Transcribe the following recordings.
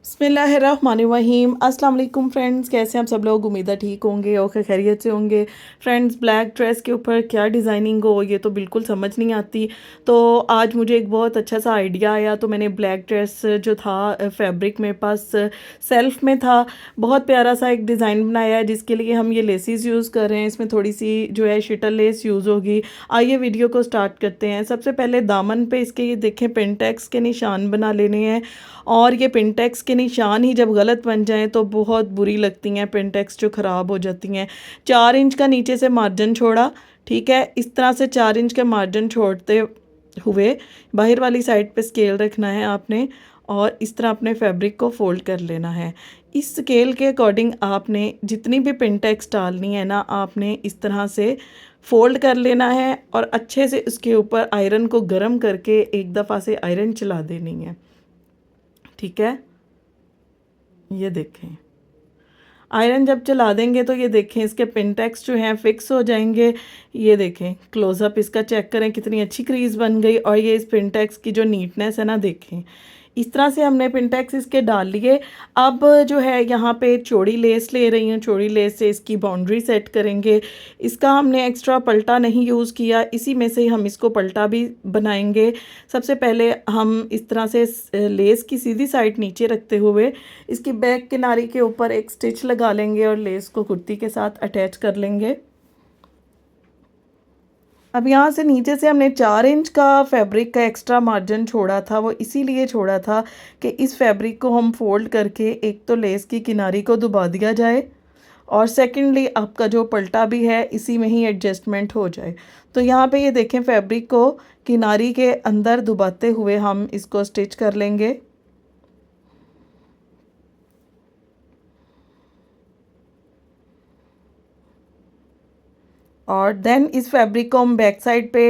बिस्मिल्लाहिर्रहमानिर्रहीम। अस्सलाम वालेकुम फ्रेंड्स, कैसे हैं आप सब लोग। उम्मीद है ठीक होंगे और खैरियत से होंगे। फ्रेंड्स, ब्लैक ड्रेस के ऊपर क्या डिज़ाइनिंग हो ये तो बिल्कुल समझ नहीं आती। तो आज मुझे एक बहुत अच्छा सा आइडिया आया, तो मैंने ब्लैक ड्रेस जो था फैब्रिक मेरे पास सेल्फ में था, बहुत प्यारा सा एक डिज़ाइन बनाया है जिसके लिए हम ये लेसेस यूज़ कर रहे हैं। इसमें थोड़ी सी जो है शिटल लेस यूज़ होगी। आइए वीडियो को स्टार्ट करते हैं। सबसे पहले दामन पे इसके ये देखें पेंटेक्स के निशान बना लेने हैं। और ये पिनटेक्स के निशान ही जब गलत बन जाएं तो बहुत बुरी लगती हैं, पिनटेक्स जो ख़राब हो जाती हैं। 4 इंच का नीचे से मार्जिन छोड़ा, ठीक है। इस तरह से 4 इंच का मार्जिन छोड़ते हुए बाहर वाली साइड पे स्केल रखना है आपने, और इस तरह अपने फैब्रिक को फोल्ड कर लेना है। इस स्केल के अकॉर्डिंग आपने जितनी भी पिनटेक्स डालनी है ना, आपने इस तरह से फोल्ड कर लेना है और अच्छे से उसके ऊपर आयरन को गर्म करके एक दफ़ा से आयरन चला देनी है, ठीक है। ये देखें, आयरन जब चला देंगे तो ये देखें इसके पिनटेक्स जो हैं फिक्स हो जाएंगे। ये देखें, क्लोज़अप इसका चेक करें कितनी अच्छी क्रीज बन गई। और ये इस पिनटेक्स की जो नीटनेस है ना, देखें इस तरह से हमने पिनटेक्स इसके डाल लिए। अब जो है यहाँ पे चौड़ी लेस ले रही हूँ, चौड़ी लेस से इसकी बाउंड्री सेट करेंगे। इसका हमने एक्स्ट्रा पलटा नहीं यूज़ किया, इसी में से हम इसको पलटा भी बनाएंगे। सबसे पहले हम इस तरह से लेस की सीधी साइड नीचे रखते हुए इसकी बैक किनारे के ऊपर एक स्टिच लगा लेंगे और लेस को कुर्ती के साथ अटैच कर लेंगे। अब यहाँ से नीचे से हमने 4 इंच का फैब्रिक का एक्स्ट्रा मार्जिन छोड़ा था, वो इसीलिए छोड़ा था कि इस फैब्रिक को हम फोल्ड करके एक तो लेस की किनारी को दबा दिया जाए, और सेकंडली आपका जो पलटा भी है इसी में ही एडजस्टमेंट हो जाए। तो यहाँ पे ये देखें, फैब्रिक को किनारी के अंदर दबाते हुए हम इसको स्टिच कर लेंगे। और देन इस फैब्रिक को हम बैक साइड पे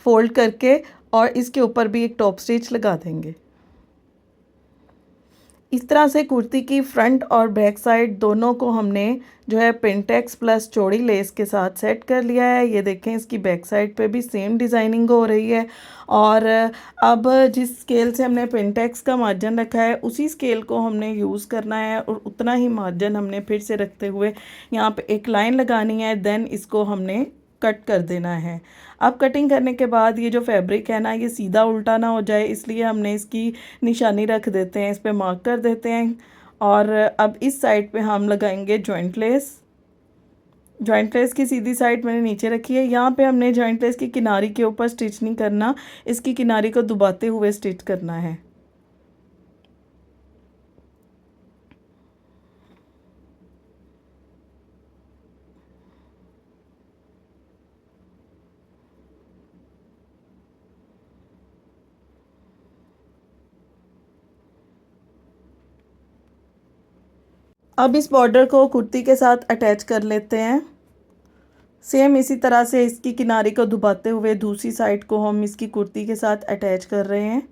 फोल्ड करके और इसके ऊपर भी एक टॉप स्टिच लगा देंगे। इस तरह से कुर्ती की फ्रंट और बैक साइड दोनों को हमने जो है पिनटेक्स प्लस चौड़ी लेस के साथ सेट कर लिया है। ये देखें, इसकी बैक साइड पे भी सेम डिज़ाइनिंग हो रही है। और अब जिस स्केल से हमने पिनटेक्स का मार्जिन रखा है उसी स्केल को हमने यूज़ करना है, और उतना ही मार्जिन हमने फिर से रखते हुए यहाँ पे एक लाइन लगानी है। देन इसको हमने कट कर देना है। अब कटिंग करने के बाद ये जो फैब्रिक है ना, ये सीधा उल्टा ना हो जाए, इसलिए हमने इसकी निशानी रख देते हैं, इस पे मार्क कर देते हैं। और अब इस साइड पे हम लगाएंगे जॉइंट लेस। जॉइंट लेस की सीधी साइड मैंने नीचे रखी है। यहाँ पे हमने जॉइंट लेस की किनारी के ऊपर स्टिच नहीं करना, इसकी किनारी को दबाते हुए स्टिच करना है। अब इस बॉर्डर को कुर्ती के साथ अटैच कर लेते हैं। सेम इसी तरह से इसकी किनारी को दबाते हुए दूसरी साइड को हम इसकी कुर्ती के साथ अटैच कर रहे हैं।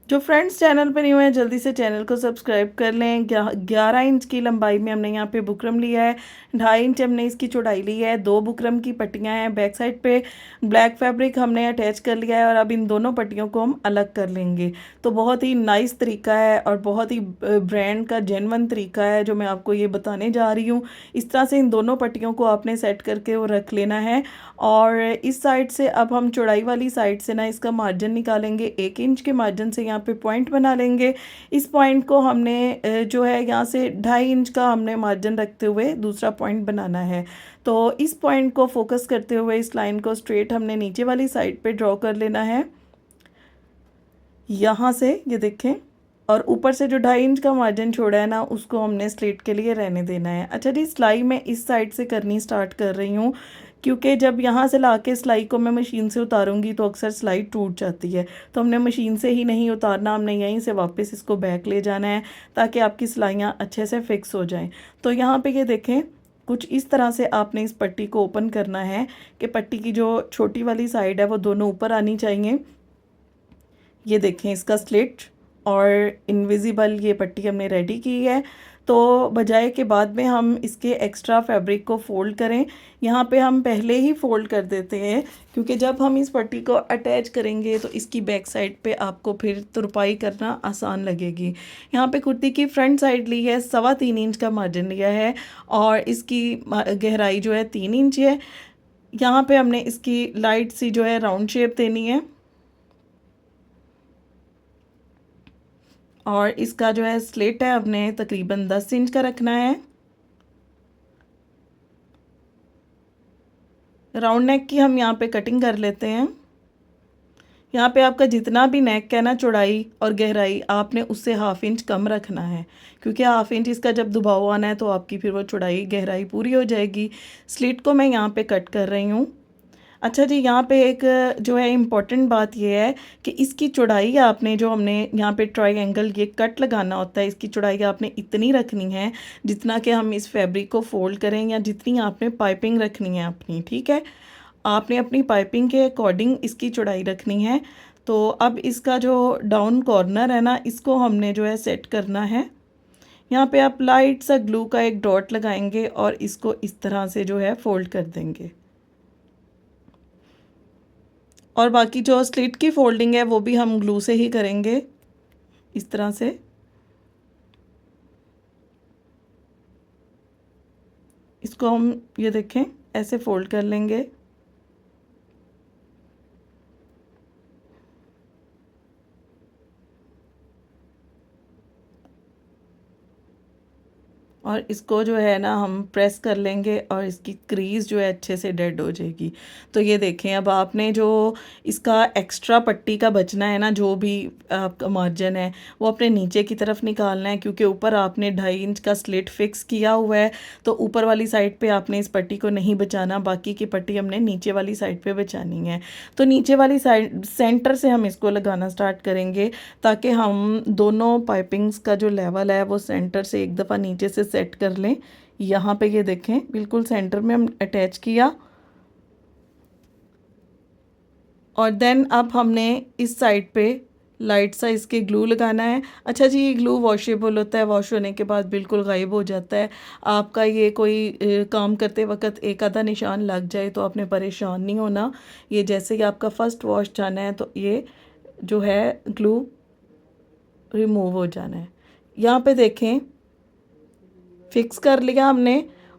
जो फ्रेंड्स चैनल पर नहीं हुए हैं जल्दी से चैनल को सब्सक्राइब कर लें। 11 इंच की लंबाई में हमने यहाँ पे बुकरम लिया है, 2.5 इंच हमने इसकी चौड़ाई ली है, 2 बुकरम की पट्टियाँ हैं। बैक साइड पे ब्लैक फैब्रिक हमने अटैच कर लिया है, और अब इन दोनों पट्टियों को हम अलग कर लेंगे। तो बहुत ही नाइस तरीका है और बहुत ही ब्रांड का जेन्युइन तरीका है जो मैं आपको ये बताने जा रही हूँ। इस तरह से इन दोनों पट्टियों को आपने सेट करके वो रख लेना है। और इस साइड से अब हम चौड़ाई वाली साइड से ना इसका मार्जिन निकालेंगे। 1 इंच के मार्जिन से यहाँ पे पॉइंट बना लेंगे। इस पॉइंट को हमने जो है यहाँ से 2.5 इंच का हमने मार्जिन रखते हुए दूसरा पॉइंट बनाना है। तो इस पॉइंट को फोकस करते हुए इस लाइन को स्ट्रेट हमने नीचे वाली साइड पे ड्रॉ कर लेना है, यहाँ से ये देखें। और ऊपर से जो 2.5 इंच का मार्जिन छोड़ा है ना, उसको हमने स्लिट के लिए रहने देना है। अच्छा जी, सिलाई मैं इस साइड से करनी स्टार्ट कर रही हूँ, क्योंकि जब यहाँ से ला के सिलाई को मैं मशीन से उतारूँगी तो अक्सर सिलाई टूट जाती है। तो हमने मशीन से ही नहीं उतारना, हमने यहीं से वापस इसको बैक ले जाना है ताकि आपकी सिलाइयाँ अच्छे से फिक्स हो जाएँ। तो यहाँ पर ये देखें, कुछ इस तरह से आपने इस पट्टी को ओपन करना है कि पट्टी की जो छोटी वाली साइड है वो दोनों ऊपर आनी चाहिए। ये देखें, इसका स्लिट और इनविजिबल ये पट्टी हमने रेडी की है। तो बजाय के बाद में हम इसके एक्स्ट्रा फैब्रिक को फ़ोल्ड करें, यहाँ पे हम पहले ही फ़ोल्ड कर देते हैं, क्योंकि जब हम इस पट्टी को अटैच करेंगे तो इसकी बैक साइड पे आपको फिर तुरपाई करना आसान लगेगी। यहाँ पे कुर्ती की फ्रंट साइड ली है, 3.25 इंच का मार्जिन लिया है और इसकी गहराई जो है 3 इंच है। यहाँ पे हमने इसकी लाइट सी जो है राउंड शेप देनी है और इसका जो है स्लिट है हमने तकरीबन 10 इंच का रखना है। राउंड नेक की हम यहाँ पे कटिंग कर लेते हैं। यहाँ पे आपका जितना भी नेक है ना, चौड़ाई और गहराई, आपने उससे 1/2 इंच कम रखना है, क्योंकि 1/2 इंच इसका जब दबाव आना है तो आपकी फिर वो चौड़ाई गहराई पूरी हो जाएगी। स्लिट को मैं यहाँ पे कट कर रही हूँ। अच्छा जी, यहाँ पे एक जो है इम्पॉर्टेंट बात ये है कि इसकी चौड़ाई आपने, जो हमने यहाँ पे ट्रायंगल ये कट लगाना होता है, इसकी चौड़ाई आपने इतनी रखनी है जितना कि हम इस फैब्रिक को फोल्ड करें, या जितनी आपने पाइपिंग रखनी है अपनी, ठीक है। आपने अपनी पाइपिंग के अकॉर्डिंग इसकी चौड़ाई रखनी है। तो अब इसका जो डाउन कॉर्नर है ना, इसको हमने जो है सेट करना है। यहाँ पे आप लाइट सा ग्लू का एक डॉट लगाएंगे और इसको इस तरह से जो है फोल्ड कर देंगे। और बाकी जो स्लिट की फोल्डिंग है वो भी हम ग्लू से ही करेंगे, इस तरह से। इसको हम ये देखें ऐसे फोल्ड कर लेंगे। और इसको जो है ना हम प्रेस कर लेंगे और इसकी क्रीज़ जो है अच्छे से डेड हो जाएगी। तो ये देखें, अब आपने जो इसका एक्स्ट्रा पट्टी का बचना है ना, जो भी आपका मार्जिन है, वो अपने नीचे की तरफ निकालना है, क्योंकि ऊपर आपने 2.5 इंच का स्लिट फिक्स किया हुआ है। तो ऊपर वाली साइड पे आपने इस पट्टी को नहीं बचाना, बाकी की पट्टी हमने नीचे वाली साइड पे बचानी है। तो नीचे वाली साइड सेंटर से हम इसको लगाना स्टार्ट करेंगे, ताकि हम दोनों पाइपिंग्स का जो लेवल है वो सेंटर से एक दफ़ा नीचे से सेट कर लें। यहाँ पे ये देखें बिल्कुल सेंटर में हम अटैच किया। और देन अब हमने इस साइड पे लाइट सा इसके ग्लू लगाना है। अच्छा जी, ये ग्लू वॉशेबल होता है, वॉश होने के बाद बिल्कुल गायब हो जाता है। आपका ये कोई काम करते वक्त एक आधा निशान लग जाए तो आपने परेशान नहीं होना। ये जैसे ही आपका फ़र्स्ट वॉश जाना है तो ये जो है ग्लू रिमूव हो जाना है। यहाँ पे देखें फिक्स कर लिया हमने।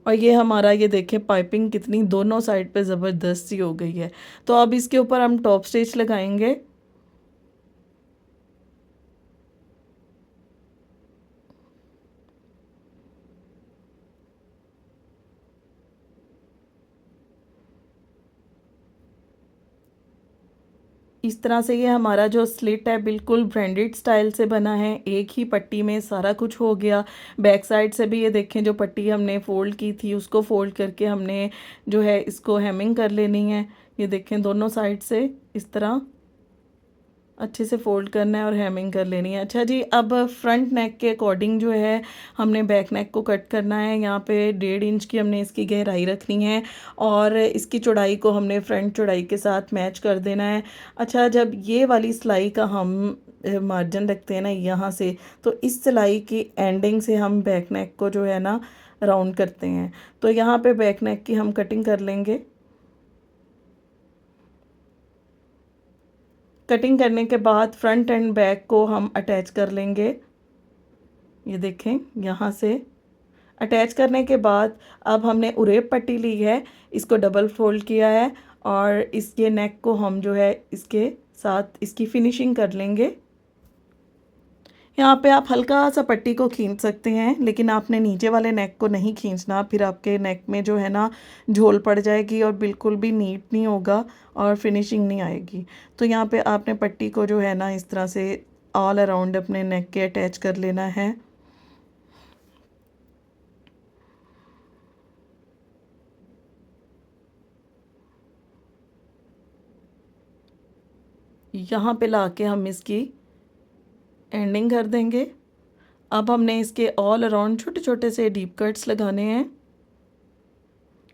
और ये हमारा, ये देखें पाइपिंग कितनी दोनों साइड पे ज़बरदस्त सी हो गई है। तो अब इसके ऊपर हम टॉप स्टिच लगाएंगे। इस तरह से ये हमारा जो स्लिट है बिल्कुल ब्रांडेड स्टाइल से बना है, एक ही पट्टी में सारा कुछ हो गया। बैक साइड से भी ये देखें, जो पट्टी हमने फ़ोल्ड की थी उसको फ़ोल्ड करके हमने जो है इसको हेमिंग कर लेनी है। ये देखें दोनों साइड से इस तरह अच्छे से फ़ोल्ड करना है और हेमिंग कर लेनी है। अच्छा जी, अब फ्रंट नेक के अकॉर्डिंग जो है हमने बैक नेक को कट करना है। यहाँ पे 1.5 इंच की हमने इसकी गहराई रखनी है और इसकी चौड़ाई को हमने फ्रंट चौड़ाई के साथ मैच कर देना है। अच्छा, जब ये वाली सिलाई का हम मार्जिन रखते हैं ना यहाँ से, तो इस सिलाई की एंडिंग से हम बैक नेक को जो है ना राउंड करते हैं। तो यहाँ पे बैक नेक की हम कटिंग कर लेंगे। कटिंग करने के बाद फ्रंट एंड बैक को हम अटैच कर लेंगे। ये देखें यहाँ से अटैच करने के बाद अब हमने उरेब पट्टी ली है, इसको डबल फोल्ड किया है और इसके नेक को हम जो है इसके साथ इसकी फिनिशिंग कर लेंगे। यहाँ पे आप हल्का सा पट्टी को खींच सकते हैं, लेकिन आपने नीचे वाले नेक को नहीं खींचना, फिर आपके नेक में जो है ना झोल पड़ जाएगी और बिल्कुल भी नीट नहीं होगा और फिनिशिंग नहीं आएगी। तो यहाँ पे आपने पट्टी को जो है ना इस तरह से ऑल अराउंड अपने नेक के अटैच कर लेना है। यहाँ पे लाके हम इसकी एंडिंग कर देंगे। अब हमने इसके ऑल अराउंड छोटे छोटे से डीप कट्स लगाने हैं।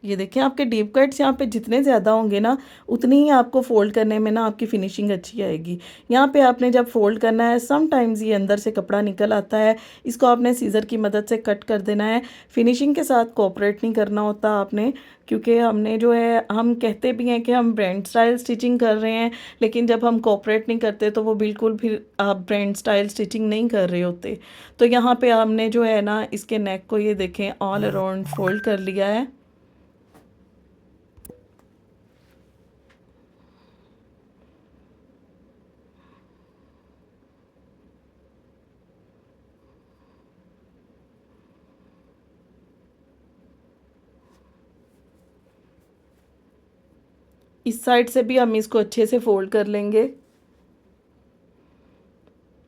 ये देखिए आपके डीप कट्स यहाँ पे जितने ज़्यादा होंगे ना, उतनी ही आपको फ़ोल्ड करने में ना आपकी फ़िनिशिंग अच्छी आएगी। यहाँ पे आपने जब फ़ोल्ड करना है, समटाइम्स ये अंदर से कपड़ा निकल आता है, इसको आपने सीज़र की मदद से कट कर देना है। फ़िनिशिंग के साथ कोऑपरेट नहीं करना होता आपने, क्योंकि हमने जो है, हम कहते भी हैं कि हम ब्रांड स्टाइल स्टिचिंग कर रहे हैं, लेकिन जब हम कोऑपरेट नहीं करते तो वो बिल्कुल फिर आप ब्रांड स्टाइल स्टिचिंग नहीं कर रहे होते। तो यहाँ पे हमने जो है ना, इसके नेक को ये देखें ऑल अराउंड फ़ोल्ड कर लिया है। इस साइड से भी हम इसको अच्छे से फ़ोल्ड कर लेंगे।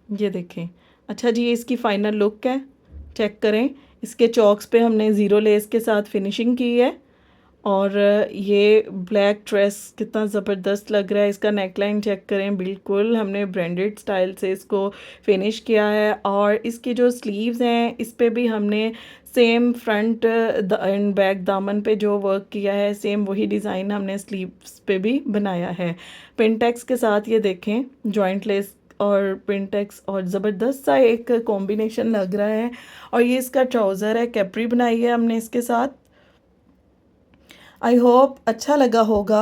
ये देखें। अच्छा जी, ये इसकी फ़ाइनल लुक है, चेक करें। इसके चॉक्स पे हमने ज़ीरो लेस के साथ फिनिशिंग की है, और ये ब्लैक ड्रेस कितना ज़बरदस्त लग रहा है। इसका नेकलाइन चेक करें, बिल्कुल हमने ब्रांडेड स्टाइल से इसको फिनिश किया है। और इसकी जो स्लीव्स हैं, इस पे भी हमने सेम फ्रंट एंड बैक दामन पे जो वर्क किया है, सेम वही डिज़ाइन हमने स्लीव्स पे भी बनाया है। पिनटेक्स के साथ ये देखें, जॉइंट लेस और पिनटेक्स, और ज़बरदस्त सा एक कॉम्बिनेशन लग रहा है। और ये इसका ट्राउज़र है, कैप्री बनाई है हमने इसके साथ। आई होप अच्छा लगा होगा।